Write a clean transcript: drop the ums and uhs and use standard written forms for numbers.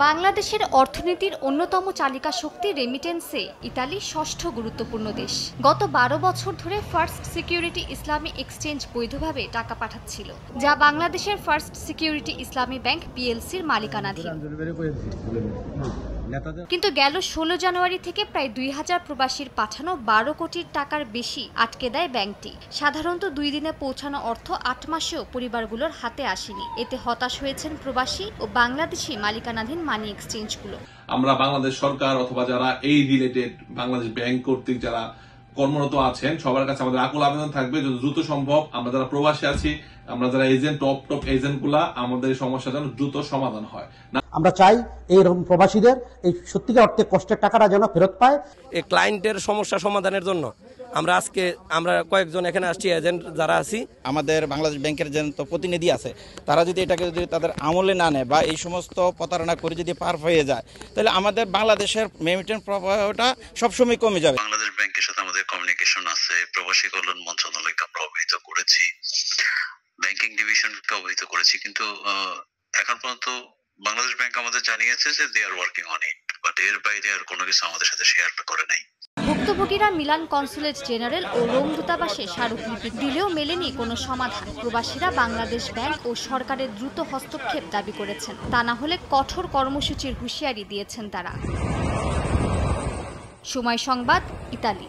বাংলাদেশের অর্থনীতির অন্যতম চালিকা শক্তি রেমিটেন্সে ইতালি ষষ্ঠ গুরুত্বপূর্ণ দেশ। গত 12 বছর ধরে ফার্স্ট সিকিউরিটি ইসলামী এক্সচেঞ্জ বৈধভাবে টাকা পাঠাচ্ছিল, যা বাংলাদেশের ফার্স্ট সিকিউরিটি ইসলামী ব্যাংক পিএলসির মালিকানাধীন। কিন্তু গেল 16 জানুয়ারি থেকে প্রায় 2000 প্রবাসীর পাঠানো 12 কোটি টাকার বেশি আটকে দেয় ব্যাংকটি। সাধারণত 2 দিনে পৌঁছানো অর্থ 8 মাসেও পরিবারগুলোর হাতে আসেনি। এতে হতাশ হয়েছেন প্রবাসী ও বাংলাদেশি মালিকানাধীন মানি এক্সচেঞ্জগুলো। আমরা বাংলাদেশ সরকার অথবা যারা এই রিলেটেড বাংলাদেশ ব্যাংক কর্তৃক যারা কর্মরত আছেন সবার কাছে আমাদের আকুল আবেদন থাকবে যে দ্রুত সম্ভব আমরা যারা প্রবাসী আছি, আমরা যারা এজেন্ট টপ এজেন্ট গুলা আমাদের এই সমস্যা যেন দ্রুত সমাধান হয়। আমরা চাই এইরকম প্রবাসীদের এই সত্যিকার অর্থে কষ্টের টাকাটা যেন ফেরত পায়। এই ক্লায়েন্টের সমস্যা সমাধানের জন্য আমরা কয়েকজন এখানে আসছি, এজেন্ট যারা আছি। আমাদের বাংলাদেশ ব্যাংকের যে প্রতিনিধি আছে তারা যদি এটাকে যদি তাদের আমলে না নেয় বা এই সমস্ত প্রতারণা করে যদি পার হয়ে যায়, তাহলে আমাদের বাংলাদেশের রেমিটেন্স প্রবাহটা সবসময় কমে যাবে। বাংলাদেশ ব্যাংকের সাথে আমাদের কমিউনিকেশন আছে, প্রবাসী কল্যাণ মন্ত্রণালয়কে আমরা অবহিত করেছি, ব্যাংকিং ডিভিশনকে অবহিত করেছি, কিন্তু এখন পর্যন্ত বাংলাদেশ ব্যাংক আমাদের জানিয়েছে যে they are working on it, but এর বাইরে আর কোনো কিছু আমাদের সাথে শেয়ার করে নাই। ভুক্তভোগীরা মিলান কনসুলেট জেনারেল ও রোম দূতাবাসে স্মারকলিপি দিলেও মেলেনি কোনো সমাধান। প্রবাসীরা বাংলাদেশ ব্যাংক ও সরকারের দ্রুত হস্তক্ষেপ দাবি করেছেন, তা না হলে কঠোর কর্মসূচির হুঁশিয়ারি দিয়েছেন তারা। সময় সংবাদ, ইতালি।